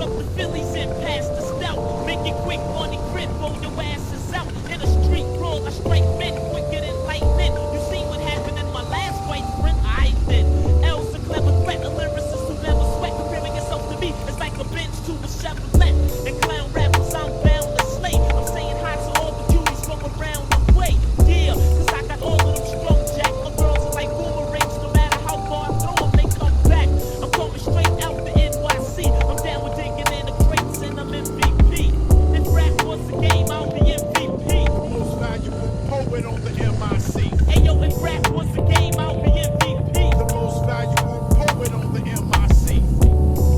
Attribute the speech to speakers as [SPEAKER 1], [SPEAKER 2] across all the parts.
[SPEAKER 1] up the Phillies and pass the stout. Make it quick, money grip, roll your asses out. In a street brawl, I strike men quicker than lightning. You see what happened in my last fight, friend? I did. L's a clever threat, a lyricist who never sweat. Comparing yourself to me, it's like a bench to a Chevrolet. And clown rappers, I'm bound to slay. I'm saying hi to all the cuties from around the way. Yeah, cause I got all of them strong jack. My girls are like boomerangs, no matter how far I throw them, they come back. I'm coming straight out the NYC. I'm down with digging in the crates and I'm MVP. If rap was a game, I'll be MVP.
[SPEAKER 2] Most valuable poet on the MIC.
[SPEAKER 1] Hey yo, if rap was a game, I'll be MVP.
[SPEAKER 2] The most valuable poet on the MIC.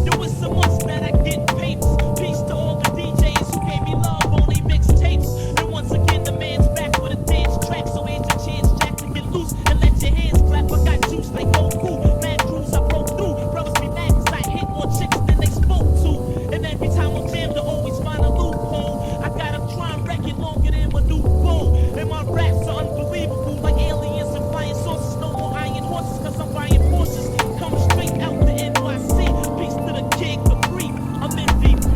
[SPEAKER 1] Yo, it's a must that I get papers. Peace to all the DJs who gave me love on they mixtapes. And once again, the man's back with a dance track. So here's your chance, Jack, to get loose and let your hands clap. I got juice like Goku. Mad crews I broke through. Brothers be mad cause I hit more chicks than they spoke to. And every time I'm jammed, I always find a loophole. I got them trying wreck it longer than my new phone. And my raps are unbelievable, like aliens and flying saucers. No more iron horses, cause I'm buying Porsches. Coming straight out the NYC. Peace to the kid Capri, I'm MVP.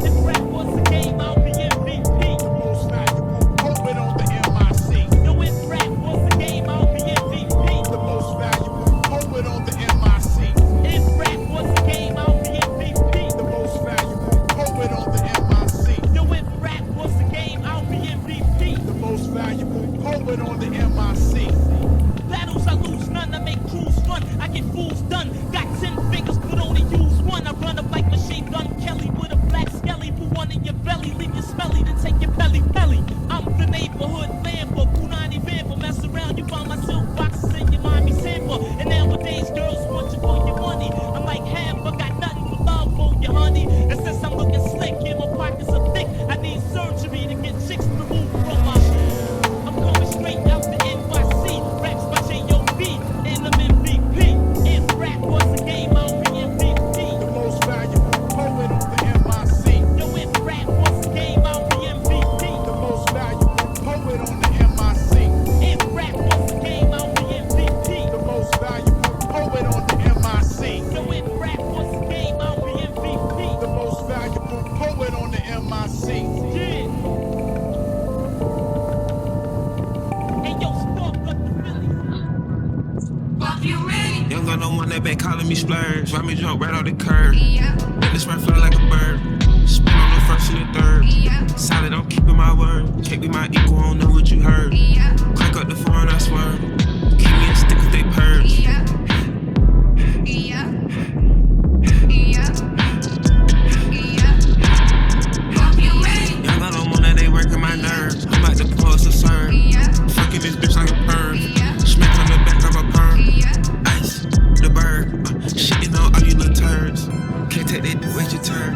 [SPEAKER 1] If rap was a game, I'll be MVP.
[SPEAKER 2] The most valuable poet on the MIC.
[SPEAKER 1] Yo, if rap was a game, I'll be MVP.
[SPEAKER 2] The most valuable poet on the MIC.
[SPEAKER 1] If rap was a game, I'll be MVP.
[SPEAKER 2] The most valuable poet on the MIC.
[SPEAKER 1] Yo, if rap was a game, I'll be MVP.
[SPEAKER 2] The most valuable poet on the MIC.
[SPEAKER 1] Battles I lose none, I make crews run, I get fools done. Got 10 fingers, but only use one. I run up like machine gun Kelly with a black skelly. Put one in your belly, leave you smelly, then take your belly. I'm the neighborhood Lambo, Punani Vamper. Mess around, you find my silk boxes in your mommy's hamper. And nowadays girls want you for your money. I'm like half, I got nothing but love for you, honey. And since I'm looking slick and my pockets are thick, I need surgery to get chicks removed from my I'm coming straight out the NYC. Raps by J.O.B. and I'm MVP. If rap was a game, I'll be MVP.
[SPEAKER 2] The most valuable poet on the MIC.
[SPEAKER 1] Yo, if rap was a game, I'll be MVP.
[SPEAKER 2] The most valuable poet on the MIC.
[SPEAKER 1] If rap was a game, I'll be MVP.
[SPEAKER 2] The most valuable poet on the MIC.
[SPEAKER 1] Yo, if rap was a game, I'll be MVP.
[SPEAKER 2] The most valuable poet on the MIC.
[SPEAKER 1] Yeah. Hey, yo, Spark up the Phillies.
[SPEAKER 3] Fuck you ready?
[SPEAKER 4] Young got no one that back calling me splurge. Ride me jump right off the curb.
[SPEAKER 3] Yeah,
[SPEAKER 4] Let this run fly like a bird. Spin on the first and the third.
[SPEAKER 3] yeah,
[SPEAKER 4] Solid, I'm keeping my word. Can't be my equal, I don't know what you heard.
[SPEAKER 3] yeah,
[SPEAKER 4] Crank up the phone, I swear. Keep me a stick if they purge.
[SPEAKER 3] yeah, yeah, yeah, yeah. Fuck you ready?
[SPEAKER 4] Young got no one that they working my nerves. I'm about to pause the serve.
[SPEAKER 3] Yeah,
[SPEAKER 4] Fucking this bitch like a perm.
[SPEAKER 3] yeah,
[SPEAKER 4] Smack on the back of a perm.
[SPEAKER 3] yeah,
[SPEAKER 4] Ice, the bird. Shitting on all you little turds. Can't take that, wait your turn.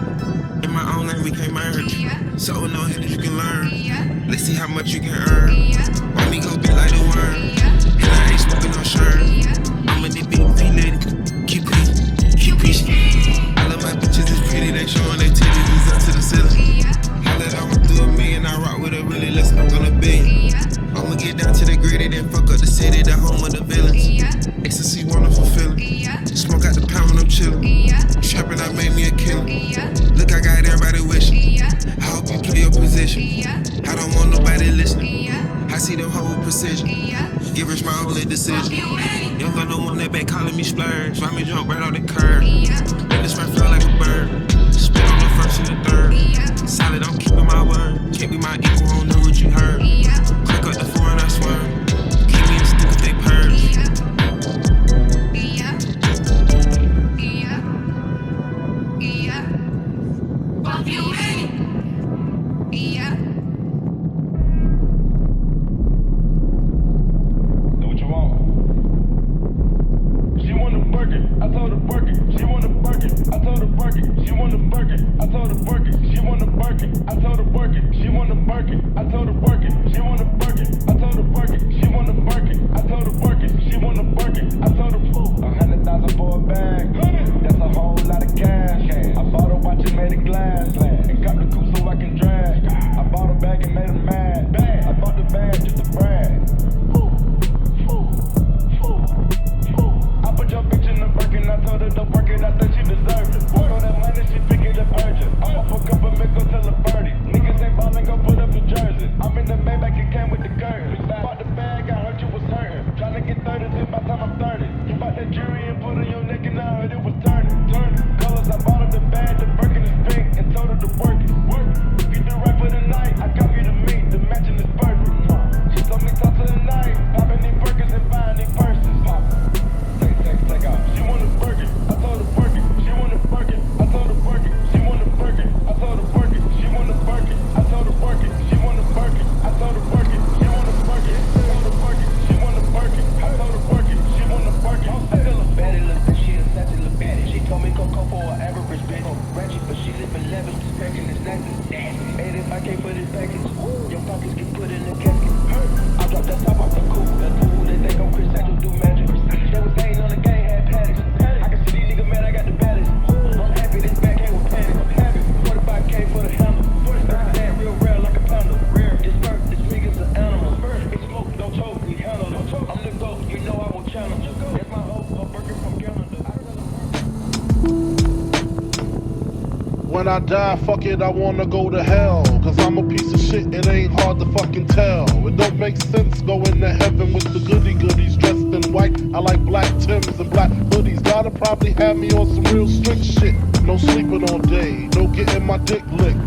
[SPEAKER 4] In my own lane, we can't merge.
[SPEAKER 3] yeah,
[SPEAKER 4] So no hitters you can learn.
[SPEAKER 3] yeah,
[SPEAKER 4] Let's see how much you can earn.
[SPEAKER 3] yeah,
[SPEAKER 4] Why me go big like the worm?
[SPEAKER 3] yeah,
[SPEAKER 4] And I ain't smoking no shirt.
[SPEAKER 3] yeah.
[SPEAKER 4] I'm a big V-lady. Keep preaching. All of my bitches is pretty. They showing their titties is up to the ceiling. Holla that I'm through $1 million. I rock with a really less I'm gonna be. I'ma get down to the gritty, then fuck up the city, the home of the villains. Ecstasy, wonderful feeling. Smoke out the pound when I'm chillin'. Trappin', I made me a killer. Look, I got everybody wishing. I hope you play your position. I don't want nobody listening. I see them whole precision. Give us my only decision. Young got no one that back calling me splurge. Ride me jump right on the curb. Let this run fly like a bird. Spin on the first and the third. Solid, I'm keeping my word. Can't be my equal, I don't know what you heard. Crank up the phone, I swear. Keep me a stick if they purge.
[SPEAKER 3] Fuck you ready? Yeah.
[SPEAKER 5] Know what you want? She want a burger, I told her burger. She want a burger, I told her burger. She want a burger, I told her burger. She want a burger, I told her burger. She want a burger, I told her burger. She want a burger, I told her burger. She want a burger, I told her burger. She want a burger, I told her 100,000 for a bag. That's a whole lot of cash. I bought a watch and made a glass, and got the coupe so I can drag. I bought a bag and made her mad. I bought the bag just to brag. I put your bitch in the Birkin, I told her to work it, I think she deserved it. Work on that money, she pick it up early.
[SPEAKER 2] When I die, fuck it, I wanna go to hell. Cause I'm a piece of shit, it ain't hard to fucking tell. It don't make sense going to heaven with the goody goodies dressed in white. I like black Timbs and black hoodies. Gotta probably have me on some real strict shit. No sleeping all day, no getting my dick licked.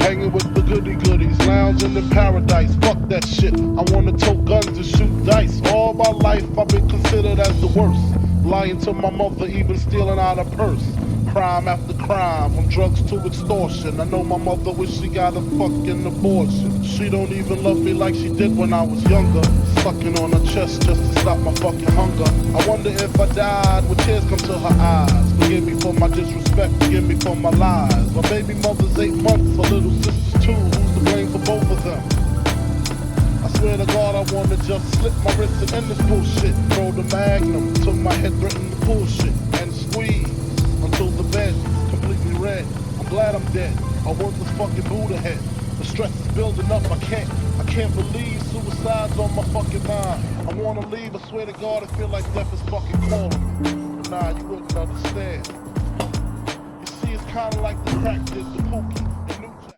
[SPEAKER 2] Hanging with the goody goodies, lounging in paradise. Fuck that shit, I wanna tote guns and shoot dice. All my life I've been considered as the worst. Lying to my mother, even stealing out her purse. Crime after crime, from drugs to extortion. I know my mother wish she got a fucking abortion. She don't even love me like she did when I was younger. Sucking on her chest just to stop my fucking hunger. I wonder if I died, would tears come to her eyes? Forgive me for my disrespect, forgive me for my lies. My baby mother's 8 months, her little sister's 2. Who's to blame for both of them? I swear to God, I wanna just slip my wrist and end this bullshit. Throw the magnum till my head threaten to bullshit and squeeze until the bed's completely red. I'm glad I'm dead. I worthless fucking Buddha head. The stress is building up. I can't believe suicide's on my fucking mind. I wanna leave. I swear to God, I feel like death is fucking calling me. But nah, you wouldn't understand. You see, it's kinda like the crack did the pookie.